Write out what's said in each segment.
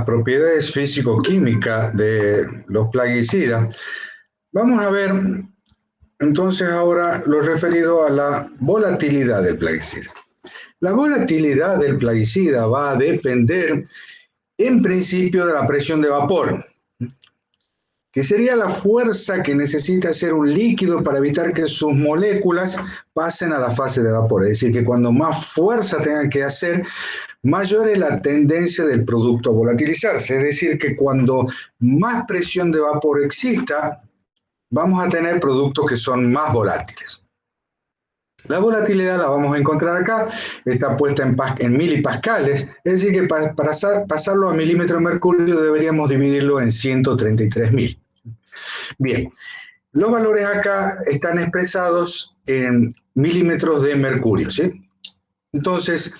las propiedades físico-químicas de los plaguicidas, vamos a ver entonces ahora lo referido a la volatilidad del plaguicida. La volatilidad del plaguicida va a depender en principio de la presión de vapor, que sería la fuerza que necesita hacer un líquido para evitar que sus moléculas pasen a la fase de vapor. Es decir, que cuando más fuerza tengan que hacer, mayor es la tendencia del producto a volatilizarse. Es decir, que cuando más presión de vapor exista, vamos a tener productos que son más volátiles. La volatilidad la vamos a encontrar acá, está puesta en milipascales, es decir que para pasarlo a milímetros de mercurio deberíamos dividirlo en 133.000. Bien, los valores acá están expresados en milímetros de mercurio, ¿sí? Entonces,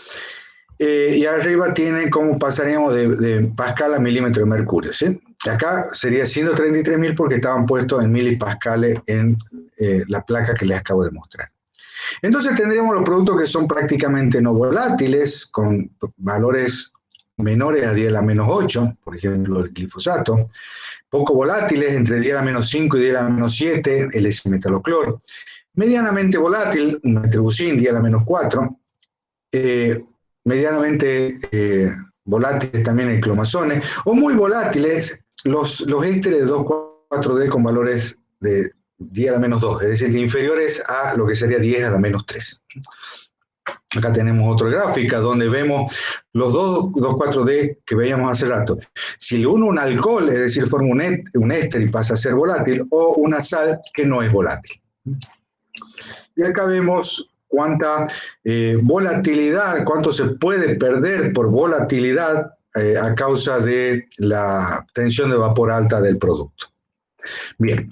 y arriba tienen cómo pasaríamos de pascal a milímetro de mercurio, ¿sí? Acá sería 133.000 porque estaban puestos en milipascales en la placa que les acabo de mostrar. Entonces tendríamos los productos que son prácticamente no volátiles, con valores menores a 10 a la menos 8, por ejemplo el glifosato, poco volátiles, entre 10 a la menos 5 y 10 a la menos 7, el S-metaloclor, medianamente volátil, un metribuzin, 10 a la menos 4, medianamente volátiles también el clomazone, o muy volátiles los ésteres de 2,4-D con valores de 10 a la menos 2, es decir, que inferiores a lo que sería 10 a la menos 3. Acá tenemos otra gráfica donde vemos los 2,4-D que veíamos hace rato. Si le uno un alcohol, es decir, forma un éster y pasa a ser volátil, o una sal que no es volátil. Y acá vemos cuánta volatilidad, cuánto se puede perder por volatilidad a causa de la tensión de vapor alta del producto. Bien.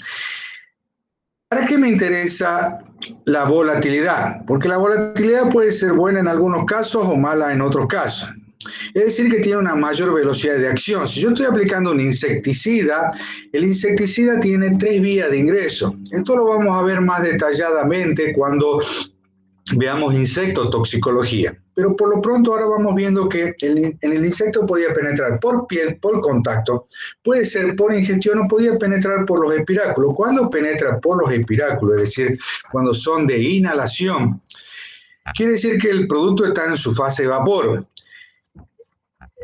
¿Para qué me interesa la volatilidad? Porque la volatilidad puede ser buena en algunos casos o mala en otros casos. Es decir, que tiene una mayor velocidad de acción. Si yo estoy aplicando un insecticida, el insecticida tiene 3 vías de ingreso. Esto lo vamos a ver más detalladamente cuando veamos insectotoxicología. Pero por lo pronto ahora vamos viendo que el insecto podía penetrar por piel, por contacto, puede ser por ingestión o podía penetrar por los espiráculos. Cuando penetra por los espiráculos, es decir, cuando son de inhalación, quiere decir que el producto está en su fase de vapor.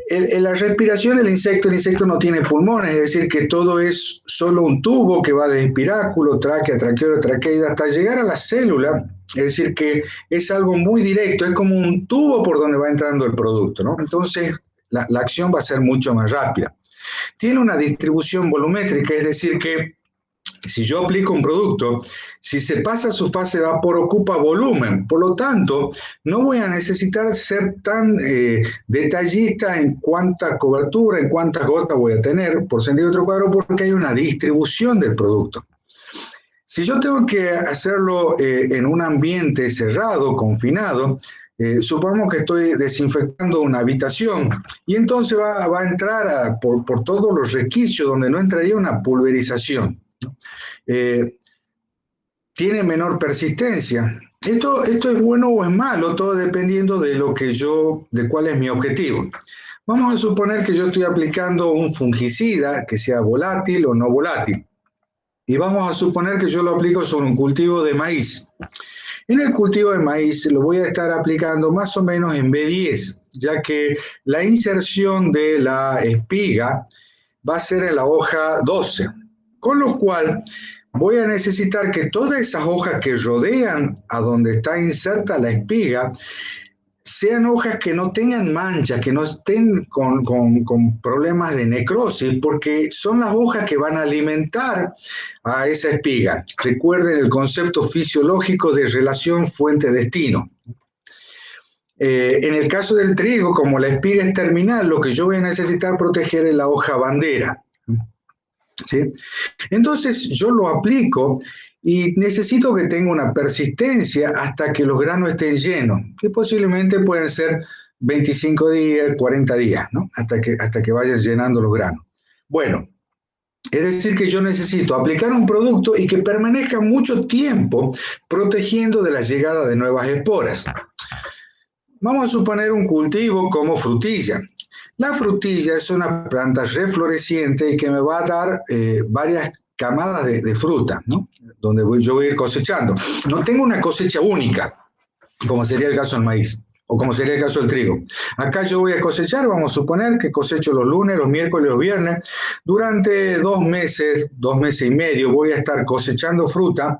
En la respiración del insecto, el insecto no tiene pulmones, es decir, que todo es solo un tubo que va de espiráculo, tráquea, traqueola, traqueida, hasta llegar a la célula. Es decir, que es algo muy directo, es como un tubo por donde va entrando el producto, ¿no? Entonces, la acción va a ser mucho más rápida. Tiene una distribución volumétrica, es decir, que si yo aplico un producto, si se pasa su fase de vapor, ocupa volumen. Por lo tanto, no voy a necesitar ser tan detallista en cuánta cobertura, en cuántas gotas voy a tener por centímetro cuadrado, porque hay una distribución del producto. Si yo tengo que hacerlo en un ambiente cerrado, confinado, supongamos que estoy desinfectando una habitación y entonces va a entrar por todos los resquicios donde no entraría una pulverización. Tiene menor persistencia. Esto es bueno o es malo, todo dependiendo de cuál es mi objetivo. Vamos a suponer que yo estoy aplicando un fungicida que sea volátil o no volátil. Y vamos a suponer que yo lo aplico sobre un cultivo de maíz. En el cultivo de maíz lo voy a estar aplicando más o menos en B10, ya que la inserción de la espiga va a ser en la hoja 12, con lo cual voy a necesitar que todas esas hojas que rodean a donde está inserta la espiga sean hojas que no tengan manchas, que no estén con problemas de necrosis, porque son las hojas que van a alimentar a esa espiga. Recuerden el concepto fisiológico de relación fuente-destino. En el caso del trigo, como la espiga es terminal, lo que yo voy a necesitar proteger es la hoja bandera. ¿Sí? Entonces yo lo aplico y necesito que tenga una persistencia hasta que los granos estén llenos, que posiblemente pueden ser 25 días, 40 días, ¿no? hasta que vayan llenando los granos. Bueno, es decir que yo necesito aplicar un producto y que permanezca mucho tiempo protegiendo de la llegada de nuevas esporas. Vamos a suponer un cultivo como frutilla. La frutilla es una planta refloreciente y que me va a dar varias camadas de fruta, ¿no? Donde yo voy a ir cosechando. No tengo una cosecha única, como sería el caso del maíz o como sería el caso del trigo. Acá yo voy a cosechar, vamos a suponer que cosecho los lunes, los miércoles y los viernes. Durante 2 meses y medio, voy a estar cosechando fruta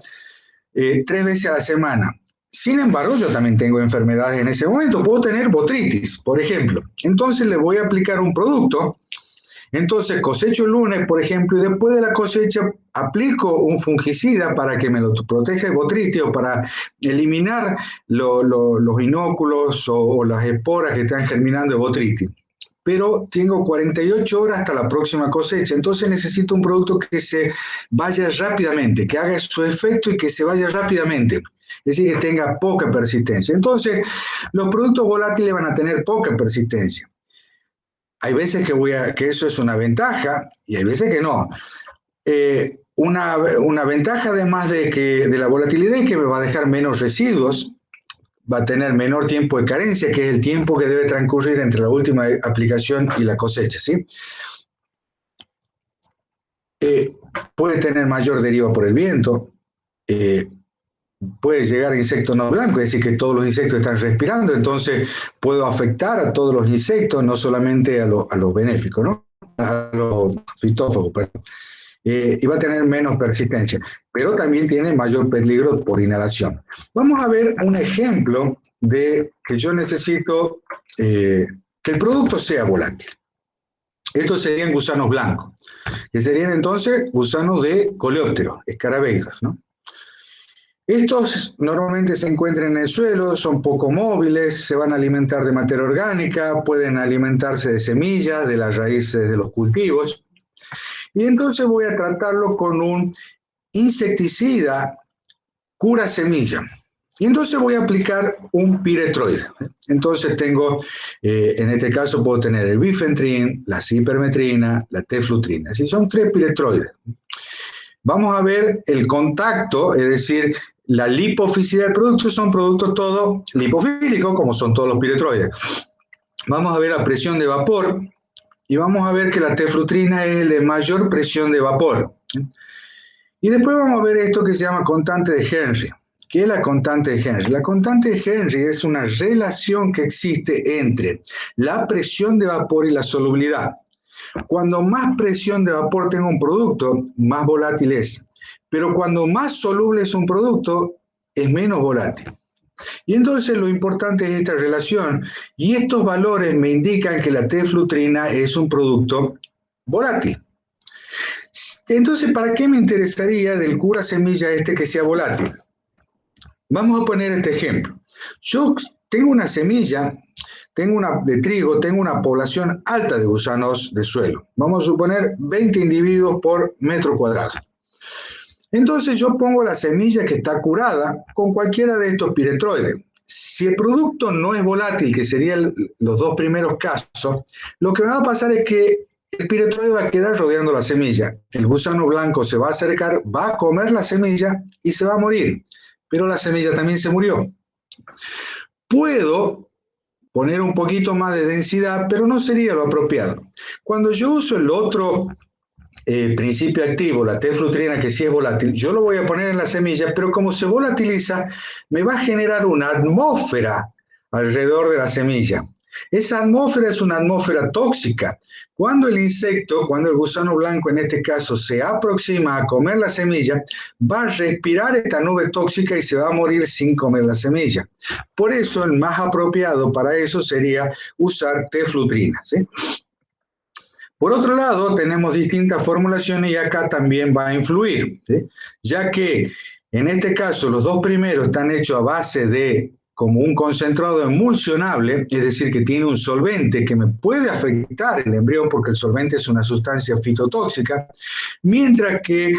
3 veces a la semana. Sin embargo, yo también tengo enfermedades en ese momento. Puedo tener botrytis, por ejemplo. Entonces le voy a aplicar un producto. Entonces cosecho el lunes, por ejemplo, y después de la cosecha aplico un fungicida para que me lo proteja de botrytis o para eliminar los inóculos o las esporas que están germinando de botrytis. Pero tengo 48 horas hasta la próxima cosecha, entonces necesito un producto que se vaya rápidamente, que haga su efecto y que se vaya rápidamente. Es decir, que tenga poca persistencia. Entonces, los productos volátiles van a tener poca persistencia. Hay veces que eso es una ventaja y hay veces que no. Una ventaja además de la volatilidad es que me va a dejar menos residuos, va a tener menor tiempo de carencia, que es el tiempo que debe transcurrir entre la última aplicación y la cosecha, ¿sí? Puede tener mayor deriva por el viento, puede llegar a insectos no blancos, es decir, que todos los insectos están respirando, entonces puedo afectar a todos los insectos, no solamente a los benéficos, ¿no? A los fitófagos, perdón. Y va a tener menos persistencia, pero también tiene mayor peligro por inhalación. Vamos a ver un ejemplo de que yo necesito que el producto sea volátil. Estos serían gusanos blancos, que serían entonces gusanos de coleópteros, escarabeidos, ¿no? Estos normalmente se encuentran en el suelo, son poco móviles, se van a alimentar de materia orgánica, pueden alimentarse de semillas, de las raíces de los cultivos. Y entonces voy a tratarlo con un insecticida cura semilla. Y entonces voy a aplicar un piretroide. Entonces tengo, en este caso puedo tener el bifentrin, la cipermetrina, la teflutrina. Así son 3 piretroides. Vamos a ver el contacto, es decir, la lipofilicidad del producto. Son productos todos lipofílicos, como son todos los piretroides. Vamos a ver la presión de vapor. Y vamos a ver que la teflutrina es el de mayor presión de vapor. Y después vamos a ver esto que se llama constante de Henry. ¿Qué es la constante de Henry? La constante de Henry es una relación que existe entre la presión de vapor y la solubilidad. Cuando más presión de vapor tenga un producto, más volátil es. Pero cuando más soluble es un producto, es menos volátil. Y entonces lo importante es esta relación, y estos valores me indican que la teflutrina es un producto volátil. Entonces, ¿para qué me interesaría del cura semilla que sea volátil? Vamos a poner este ejemplo. Yo tengo una semilla, de trigo, tengo una población alta de gusanos de suelo. Vamos a suponer 20 individuos por metro cuadrado. Entonces yo pongo la semilla que está curada con cualquiera de estos piretroides. Si el producto no es volátil, que serían los 2 primeros casos, lo que va a pasar es que el piretroide va a quedar rodeando la semilla. El gusano blanco se va a acercar, va a comer la semilla y se va a morir. Pero la semilla también se murió. Puedo poner un poquito más de densidad, pero no sería lo apropiado. Cuando yo uso el otro principio activo, la teflutrina, que sí es volátil, yo lo voy a poner en la semilla, pero como se volatiliza, me va a generar una atmósfera alrededor de la semilla. Esa atmósfera es una atmósfera tóxica. Cuando el insecto, cuando el gusano blanco en este caso se aproxima a comer la semilla, va a respirar esta nube tóxica y se va a morir sin comer la semilla. Por eso el más apropiado para eso sería usar teflutrina, ¿sí? Por otro lado, tenemos distintas formulaciones y acá también va a influir, ¿sí? Ya que en este caso los 2 primeros están hechos a base de como un concentrado emulsionable, es decir, que tiene un solvente que me puede afectar el embrión porque el solvente es una sustancia fitotóxica, mientras que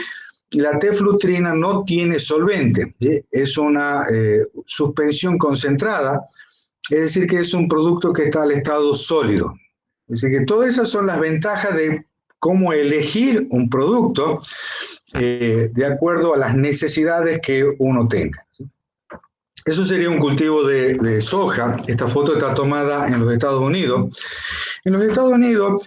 la teflutrina no tiene solvente, ¿sí? Es una suspensión concentrada, es decir, que es un producto que está al estado sólido. Así que todas esas son las ventajas de cómo elegir un producto de acuerdo a las necesidades que uno tenga. Eso sería un cultivo de soja. Esta foto está tomada en los Estados Unidos. En los Estados Unidos,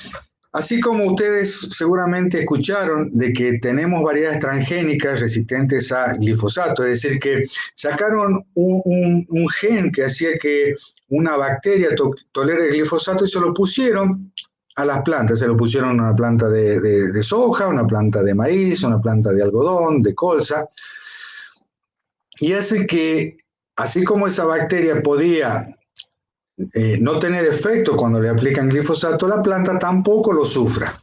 así como ustedes seguramente escucharon de que tenemos variedades transgénicas resistentes a glifosato, es decir, que sacaron un gen que hacía que una bacteria tolere el glifosato y se lo pusieron a las plantas, se lo pusieron a una planta de soja, una planta de maíz, una planta de algodón, de colza, y hace que, así como esa bacteria podía no tener efecto cuando le aplican glifosato, la planta tampoco lo sufra.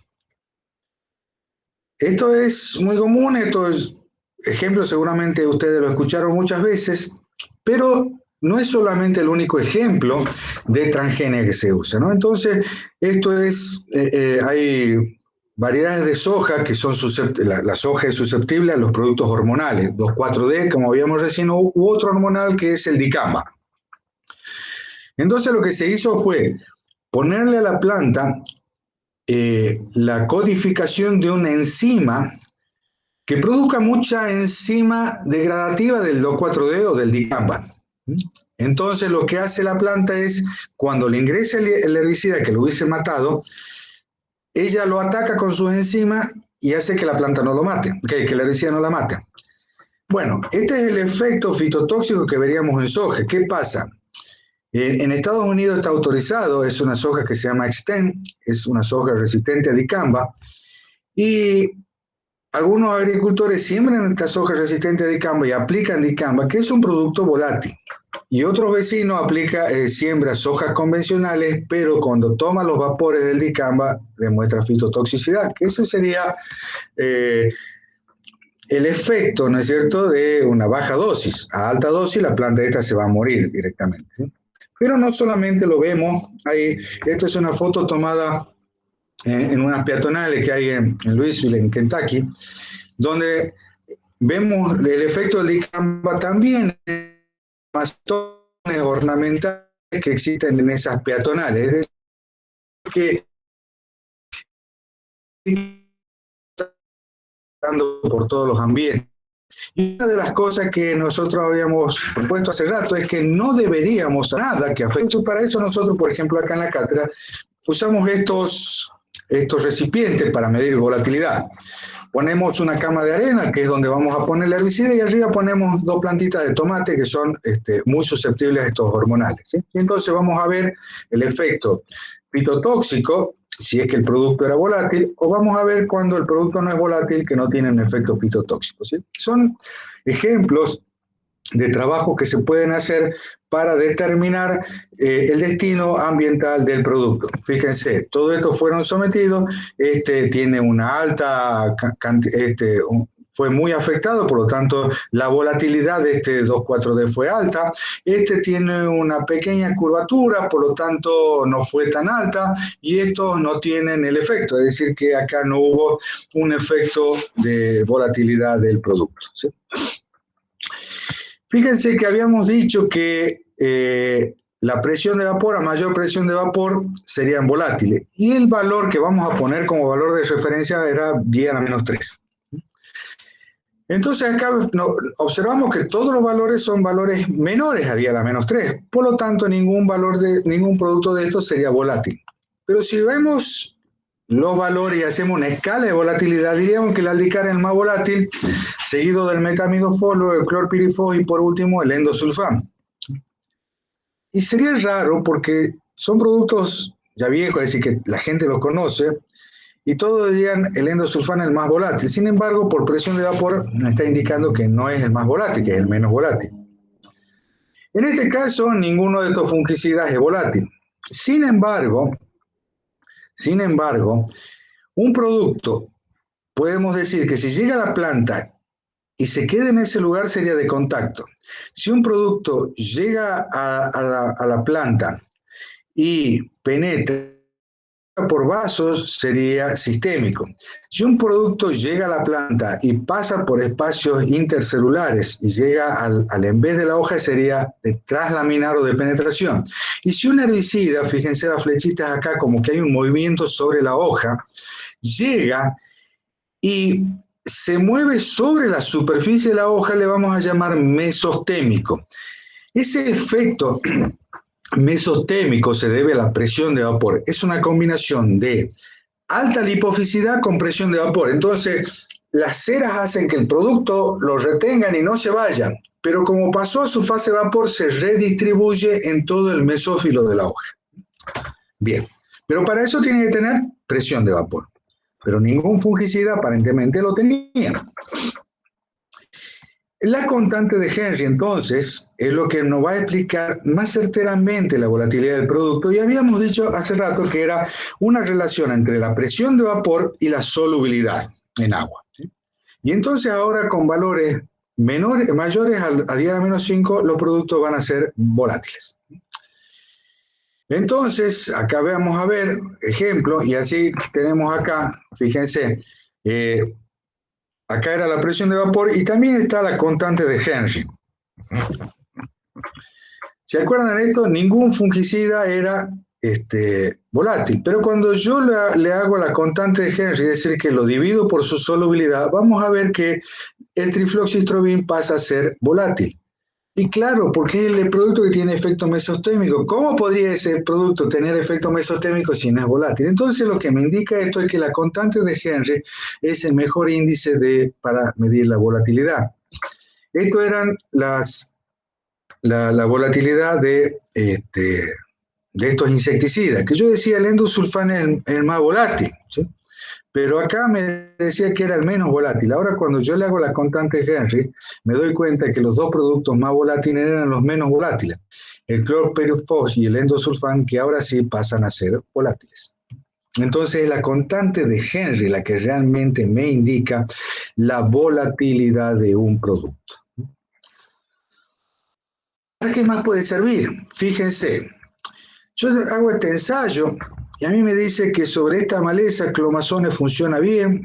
Esto es muy común, esto es ejemplo, seguramente ustedes lo escucharon muchas veces, pero no es solamente el único ejemplo de transgenia que se usa, ¿no? Entonces, esto es, hay variedades de soja que son susceptibles, la soja es susceptible a los productos hormonales, 2,4-D, como habíamos recién, u otro hormonal que es el dicamba. Entonces, lo que se hizo fue ponerle a la planta la codificación de una enzima que produzca mucha enzima degradativa del 2,4-D o del dicamba. Entonces lo que hace la planta es, cuando le ingresa el herbicida que lo hubiese matado, ella lo ataca con sus enzimas y hace que la planta no lo mate, que el herbicida no la mate. Bueno, este es el efecto fitotóxico que veríamos en soja. ¿Qué pasa? En Estados Unidos está autorizado, es una soja que se llama Xtend, es una soja resistente a dicamba, y algunos agricultores siembran esta soja resistente a dicamba y aplican dicamba, que es un producto volátil. Y otros vecinos siembran sojas convencionales, pero cuando toma los vapores del dicamba demuestra fitotoxicidad, que ese sería el efecto, ¿no es cierto?, de una baja dosis. A alta dosis la planta esta se va a morir directamente, ¿sí? Pero no solamente lo vemos ahí, esto es una foto tomada en unas peatonales que hay en Louisville, en Kentucky, donde vemos el efecto del dicamba también en bastones ornamentales que existen en esas peatonales. Es decir, que estando por todos los ambientes. Y una de las cosas que nosotros habíamos propuesto hace rato es que no deberíamos nada que afecte. Para eso nosotros, por ejemplo, acá en la cátedra, usamos estos recipientes para medir volatilidad. Ponemos una cama de arena, que es donde vamos a poner el herbicida, y arriba ponemos 2 plantitas de tomate que son muy susceptibles a estos hormonales, ¿sí? Y entonces vamos a ver el efecto fitotóxico, si es que el producto era volátil, o vamos a ver cuando el producto no es volátil, que no tiene un efecto fitotóxico, ¿sí? Son ejemplos de trabajos que se pueden hacer para determinar el destino ambiental del producto. Fíjense, todo esto fueron sometidos, tiene una alta fue muy afectado, por lo tanto la volatilidad de este 2,4-D fue alta, tiene una pequeña curvatura, por lo tanto no fue tan alta, y estos no tienen el efecto, es decir que acá no hubo un efecto de volatilidad del producto, ¿sí? Fíjense que habíamos dicho que la presión de vapor, a mayor presión de vapor, serían volátiles. Y el valor que vamos a poner como valor de referencia era 10⁻3. Entonces acá observamos que todos los valores son valores menores a 10⁻3. Por lo tanto, ningún producto de estos sería volátil. Pero si vemos los valores y hacemos una escala de volatilidad, diríamos que el aldicar es el más volátil, seguido del metamidofolo, el clorpirifos y por último el endosulfán. Y sería raro porque son productos ya viejos, es decir, que la gente los conoce, y todos dirían el endosulfán es el más volátil. Sin embargo, por presión de vapor me está indicando que no es el más volátil, que es el menos volátil. En este caso, ninguno de estos fungicidas es volátil. Sin embargo, un producto, podemos decir que si llega a la planta y se queda en ese lugar sería de contacto. Si un producto llega a la planta y penetra por vasos, sería sistémico. Si un producto llega a la planta y pasa por espacios intercelulares y llega al en vez de la hoja, sería de traslaminar o de penetración. Y si un herbicida, fíjense las flechitas acá, como que hay un movimiento sobre la hoja, llega y se mueve sobre la superficie de la hoja, le vamos a llamar mesostémico. Ese efecto mesostémico se debe a la presión de vapor. Es una combinación de alta lipoficidad con presión de vapor. Entonces, las ceras hacen que el producto lo retengan y no se vayan, pero como pasó a su fase de vapor, se redistribuye en todo el mesófilo de la hoja. Bien, pero para eso tiene que tener presión de vapor, pero ningún fungicida aparentemente lo tenía. La constante de Henry, entonces, es lo que nos va a explicar más certeramente la volatilidad del producto. Y habíamos dicho hace rato que era una relación entre la presión de vapor y la solubilidad en agua. ¿Sí? Y entonces ahora con valores mayores a 10 a menos 5, los productos van a ser volátiles. Entonces, acá vamos a ver ejemplo, y así tenemos acá, fíjense, acá era la presión de vapor y también está la constante de Henry. ¿Se acuerdan de esto? Ningún fungicida era volátil, pero cuando yo le hago la constante de Henry, es decir, que lo divido por su solubilidad, vamos a ver que el trifloxystrobin pasa a ser volátil. Y claro, porque es el producto que tiene efecto mesostémico. ¿Cómo podría ese producto tener efecto mesostémico si no es volátil? Entonces lo que me indica esto es que la constante de Henry es el mejor índice para medir la volatilidad. Esto eran la volatilidad de estos insecticidas, que yo decía el endosulfán es el más volátil, ¿sí? Pero acá me decía que era el menos volátil. Ahora cuando yo le hago la constante Henry, me doy cuenta que los dos productos más volátiles eran los menos volátiles, el clorpyrifos y el endosulfán, que ahora sí pasan a ser volátiles. Entonces es la constante de Henry la que realmente me indica la volatilidad de un producto. ¿Para qué más puede servir? Fíjense, yo hago este ensayo y a mí me dice que sobre esta maleza clomazone funciona bien,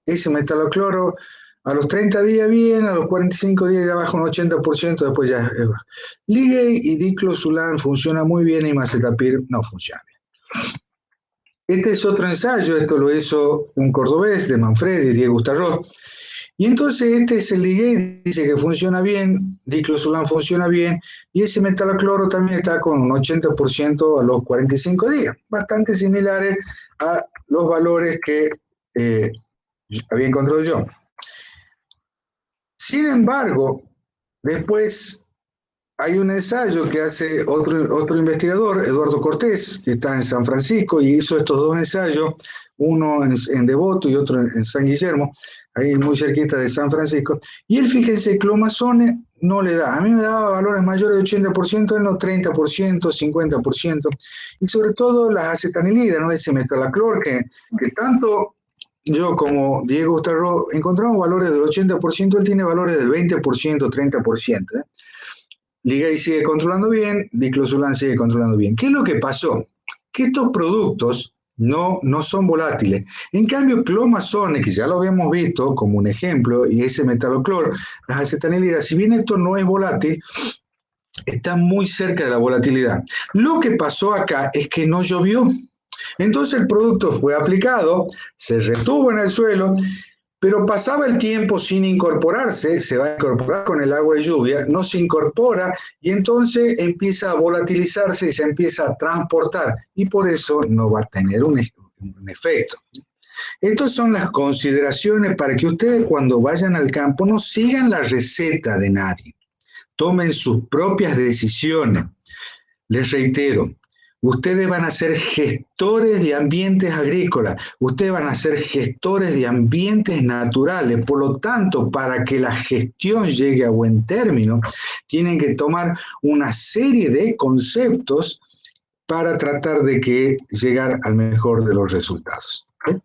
ese metalocloro a los 30 días bien, a los 45 días ya baja un 80%, después ya es bajo. Ligay y diclosulan funciona muy bien y macetapir no funciona bien. Este es otro ensayo, esto lo hizo un cordobés de Manfredi, Diego Starrot. Y entonces este es el Ligay, dice que funciona bien, diclosulan funciona bien, y ese metalocloro también está con un 80% a los 45 días, bastante similares a los valores que había encontrado yo. Sin embargo, después hay un ensayo que hace otro investigador, Eduardo Cortés, que está en San Francisco, y hizo estos dos ensayos, uno en Devoto y otro en San Guillermo, ahí muy cerquita de San Francisco, y él, fíjense, clomazone no le da, a mí me daba valores mayores de 80%, él no 30%, 50%, y sobre todo las acetanilidas, ¿no? Ese metalaclor que tanto yo como Diego Starrot encontramos valores del 80%, él tiene valores del 20%, 30%. Ligay sigue controlando bien, diclosulan sigue controlando bien. ¿Qué es lo que pasó? Que estos productos no son volátiles. En cambio, clomazone, que ya lo habíamos visto como un ejemplo, y ese metaloclor, las acetanilidas, si bien esto no es volátil, está muy cerca de la volatilidad. Lo que pasó acá es que no llovió. Entonces el producto fue aplicado, se retuvo en el suelo, pero pasaba el tiempo sin incorporarse, se va a incorporar con el agua de lluvia, no se incorpora y entonces empieza a volatilizarse y se empieza a transportar y por eso no va a tener un efecto. Estas son las consideraciones para que ustedes cuando vayan al campo no sigan la receta de nadie, tomen sus propias decisiones. Les reitero, ustedes van a ser gestores de ambientes agrícolas, ustedes van a ser gestores de ambientes naturales, por lo tanto, para que la gestión llegue a buen término, tienen que tomar una serie de conceptos para tratar de llegar al mejor de los resultados. ¿Okay?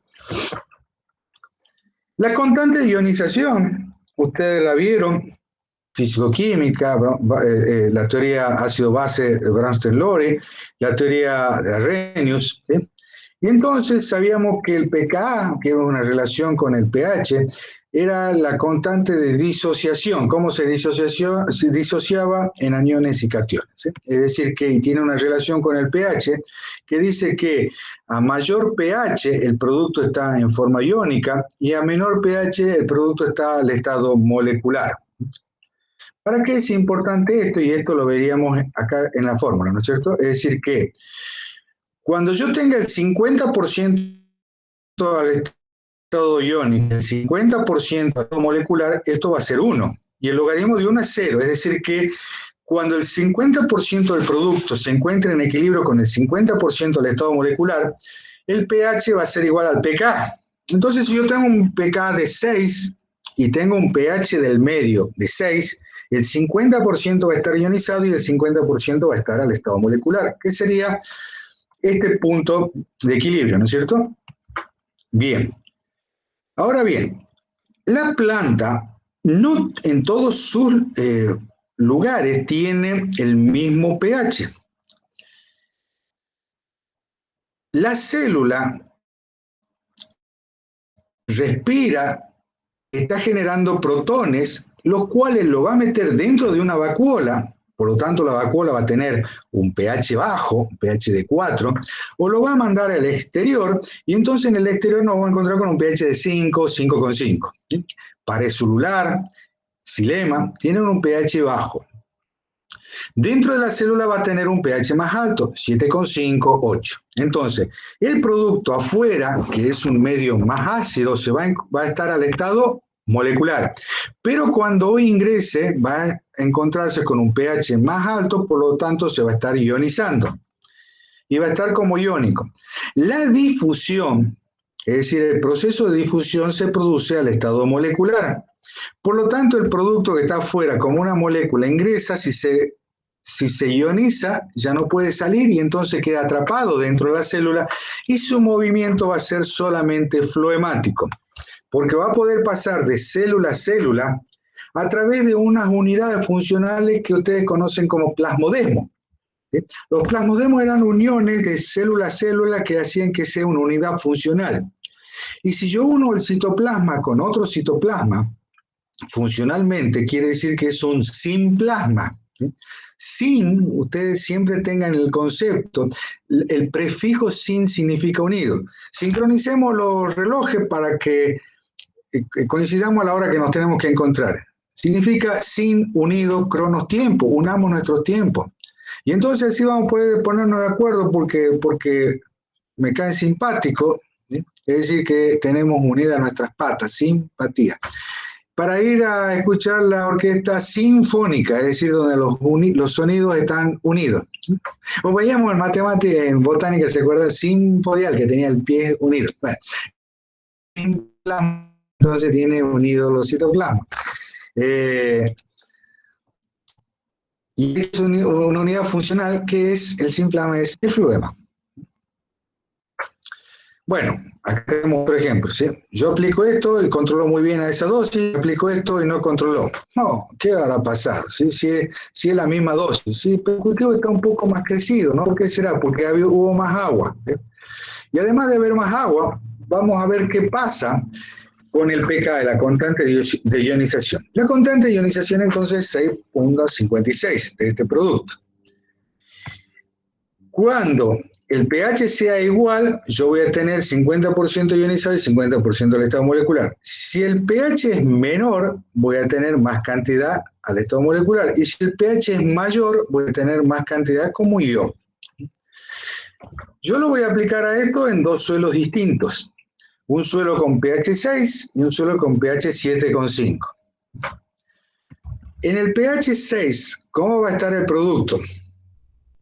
La constante de ionización, ustedes la vieron, físico-química, la teoría ácido-base de Bronsted-Lowry, la teoría de Arrhenius, ¿sí? Y entonces sabíamos que el pKa, que es una relación con el pH, era la constante de disociación, cómo se disociaba en aniones y cationes, ¿sí? Es decir, que tiene una relación con el pH que dice que a mayor pH el producto está en forma iónica y a menor pH el producto está al estado molecular. ¿Para qué es importante esto? Y esto lo veríamos acá en la fórmula, ¿no es cierto? Es decir que cuando yo tenga el 50% al estado iónico, el 50% al estado molecular, esto va a ser 1. Y el logaritmo de 1 es 0. Es decir que cuando el 50% del producto se encuentre en equilibrio con el 50% del estado molecular, el pH va a ser igual al pK. Entonces, si yo tengo un pK de 6 y tengo un pH del medio de 6, el 50% va a estar ionizado y el 50% va a estar al estado molecular, que sería este punto de equilibrio, ¿no es cierto? Bien. Ahora bien, la planta no en todos sus lugares tiene el mismo pH. La célula respira, está generando protones, los cuales lo va a meter dentro de una vacuola, por lo tanto la vacuola va a tener un pH bajo, un pH de 4, o lo va a mandar al exterior, y entonces en el exterior nos vamos a encontrar con un pH de 5, 5,5. Pared celular, xilema, tienen un pH bajo. Dentro de la célula va a tener un pH más alto, 7,5, 8. Entonces, el producto afuera, que es un medio más ácido, va a estar al estado molecular. Pero cuando ingrese va a encontrarse con un pH más alto, por lo tanto se va a estar ionizando. Y va a estar como iónico. La difusión, es decir, el proceso de difusión se produce al estado molecular. Por lo tanto, el producto que está afuera como una molécula ingresa, si se ioniza, ya no puede salir y entonces queda atrapado dentro de la célula y su movimiento va a ser solamente floemático, porque va a poder pasar de célula a célula a través de unas unidades funcionales que ustedes conocen como plasmodesmos. ¿Sí? Los plasmodesmos eran uniones de célula a célula que hacían que sea una unidad funcional. Y si yo uno el citoplasma con otro citoplasma, funcionalmente quiere decir que es un simplasma. ¿Sí? Sin, ustedes siempre tengan el concepto, el prefijo sin significa unido. Sincronicemos los relojes para que coincidamos a la hora que nos tenemos que encontrar. Significa sin, unido, cronos, tiempo, unamos nuestros tiempos. Y entonces sí vamos a poder ponernos de acuerdo porque me cae simpático, ¿sí? Es decir, que tenemos unidas nuestras patas, simpatía. Para ir a escuchar la orquesta sinfónica, es decir, donde los sonidos están unidos. O veíamos en matemática, en botánica, ¿se acuerda? Sinpodial, que tenía el pie unido. Bueno, entonces tiene unidos los citoplasmas. Y es una unidad funcional que es el simplasma, es el fluema. Bueno, acá tenemos otro ejemplo, ¿sí? Yo aplico esto y controlo muy bien a esa dosis, aplico esto y no controló. No, ¿qué habrá pasado? ¿Sí? Si es la misma dosis, sí, pero el cultivo está un poco más crecido, ¿no? ¿Por qué será? Porque hubo más agua. ¿Sí? Y además de haber más agua, vamos a ver qué pasa con el pK, la constante de ionización. La constante de ionización entonces es 6,56 de este producto. Cuando el pH sea igual, yo voy a tener 50% ionizado y 50% del estado molecular. Si el pH es menor, voy a tener más cantidad al estado molecular. Y si el pH es mayor, voy a tener más cantidad como ion. Yo lo voy a aplicar a esto en dos suelos distintos. Un suelo con pH 6 y un suelo con pH 7,5. En el pH 6, ¿cómo va a estar el producto?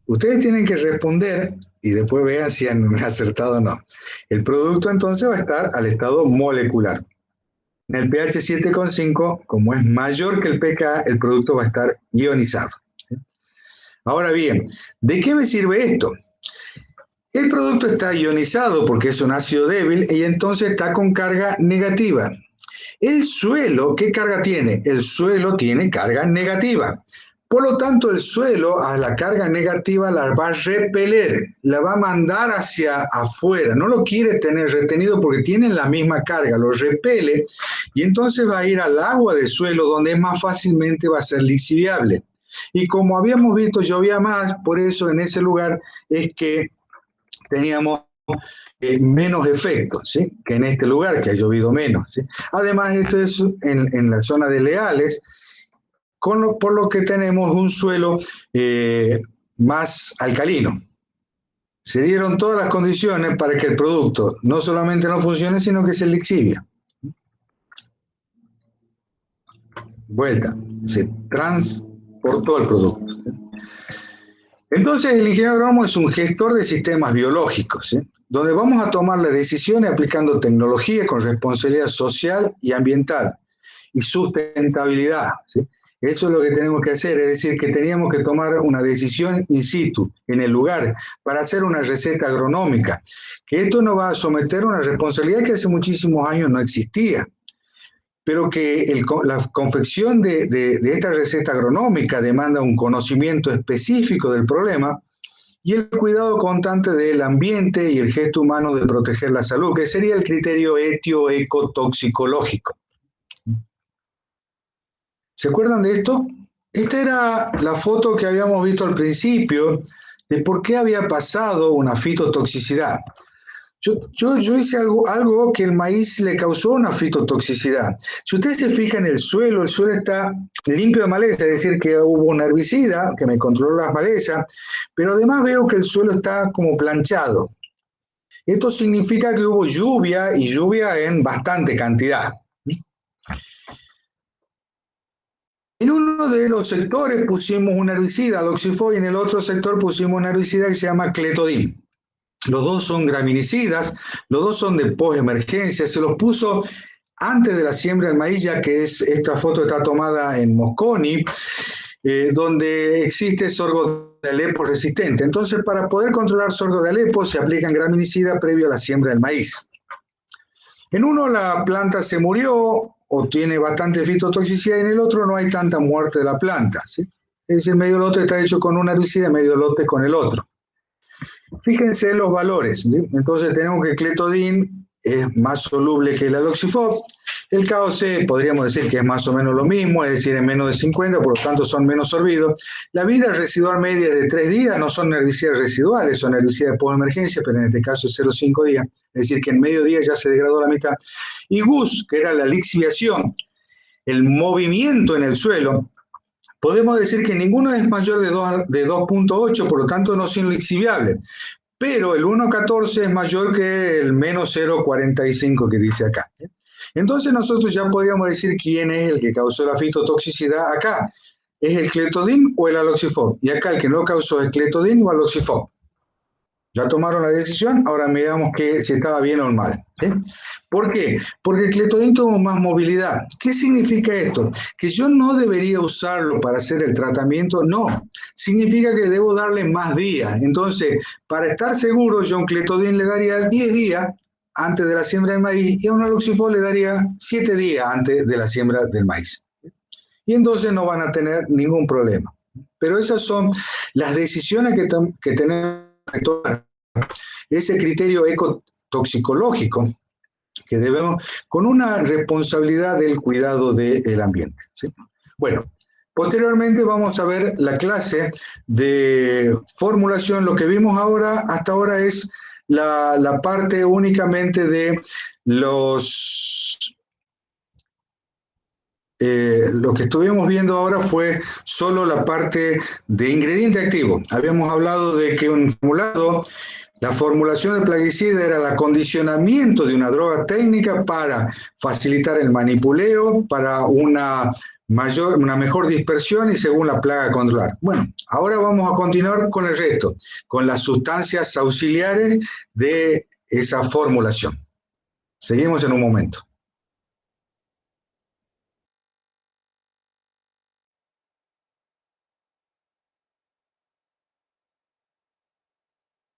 Ustedes tienen que responder y después vean si han acertado o no. El producto entonces va a estar al estado molecular. En el pH 7,5, como es mayor que el pK, el producto va a estar ionizado. Ahora bien, ¿de qué me sirve esto? El producto está ionizado porque es un ácido débil y entonces está con carga negativa. El suelo, ¿qué carga tiene? El suelo tiene carga negativa. Por lo tanto, el suelo a la carga negativa la va a repeler, la va a mandar hacia afuera. No lo quiere tener retenido porque tienen la misma carga, lo repele y entonces va a ir al agua del suelo donde más fácilmente va a ser lixiviable. Y como habíamos visto, llovía más, por eso en ese lugar es que teníamos menos efectos, ¿sí? Que en este lugar, que ha llovido menos, ¿sí? Además, esto es en la zona de Leales, por lo que tenemos un suelo más alcalino. Se dieron todas las condiciones para que el producto no solamente no funcione, sino que se lixivia. Vuelta, se transportó el producto. Entonces el ingeniero agrónomo es un gestor de sistemas biológicos, ¿sí? Donde vamos a tomar las decisiones aplicando tecnología con responsabilidad social y ambiental y sustentabilidad, ¿sí? Eso es lo que tenemos que hacer, es decir, que teníamos que tomar una decisión in situ, en el lugar, para hacer una receta agronómica, que esto nos va a someter a una responsabilidad que hace muchísimos años no existía, pero que la confección de esta receta agronómica demanda un conocimiento específico del problema y el cuidado constante del ambiente y el gesto humano de proteger la salud, que sería el criterio etio-ecotoxicológico. ¿Se acuerdan de esto? Esta era la foto que habíamos visto al principio de por qué había pasado una fitotoxicidad. Yo hice algo que el maíz le causó una fitotoxicidad. Si ustedes se fijan en el suelo está limpio de maleza, es decir, que hubo un herbicida que me controló las malezas, pero además veo que el suelo está como planchado. Esto significa que hubo lluvia y lluvia en bastante cantidad. En uno de los sectores pusimos un herbicida, Doxifol, y en el otro sector pusimos un herbicida que se llama Clethodim. Los dos son graminicidas, los dos son de postemergencia, se los puso antes de la siembra del maíz, ya que esta foto está tomada en Mosconi, donde existe sorgo de Alepo resistente. Entonces, para poder controlar sorgo de Alepo, se aplican graminicidas previo a la siembra del maíz. En uno la planta se murió o tiene bastante fitotoxicidad, y en el otro no hay tanta muerte de la planta, ¿sí? Es decir, medio lote está hecho con un herbicida, medio lote con el otro. Fíjense los valores, ¿sí? Entonces tenemos que el Clethodim es más soluble que el aloxifop. El KOC podríamos decir que es más o menos lo mismo, es decir, es menos de 50, por lo tanto son menos sorbidos. La vida residual media es de 3 días, no son herbicidas residuales, son herbicidas de postemergencia, pero en este caso es 0,5 días, es decir, que en medio día ya se degradó la mitad. Y GUS, que era la lixiviación, el movimiento en el suelo, podemos decir que ninguno es mayor de 2,8, por lo tanto no son lixiviables. Pero el 1,14 es mayor que el menos 0,45 que dice acá. Entonces nosotros ya podríamos decir quién es el que causó la fitotoxicidad acá. ¿Es el Clethodim o el aloxifop? Y acá el que no causó es Clethodim o aloxifop. Ya tomaron la decisión, ahora miramos que si estaba bien o mal. ¿Sí? ¿Por qué? Porque el Clethodim tuvo más movilidad. ¿Qué significa esto? ¿Que yo no debería usarlo para hacer el tratamiento? No. Significa que debo darle más días. Entonces, para estar seguro, yo a un Clethodim le daría 10 días antes de la siembra del maíz y a un aloxifol le daría 7 días antes de la siembra del maíz. Y entonces no van a tener ningún problema. Pero esas son las decisiones que tenemos que tomar. Ese criterio ecotoxicológico que debemos, con una responsabilidad del cuidado del ambiente, ¿sí? Bueno, posteriormente vamos a ver la clase de formulación. Lo que vimos hasta ahora es la parte únicamente de lo que estuvimos viendo ahora fue solo la parte de ingrediente activo. Habíamos hablado de que un formulado, la formulación del plaguicida era el acondicionamiento de una droga técnica para facilitar el manipuleo, para una mejor dispersión y según la plaga a controlar. Bueno, ahora vamos a continuar con el resto, con las sustancias auxiliares de esa formulación. Seguimos en un momento.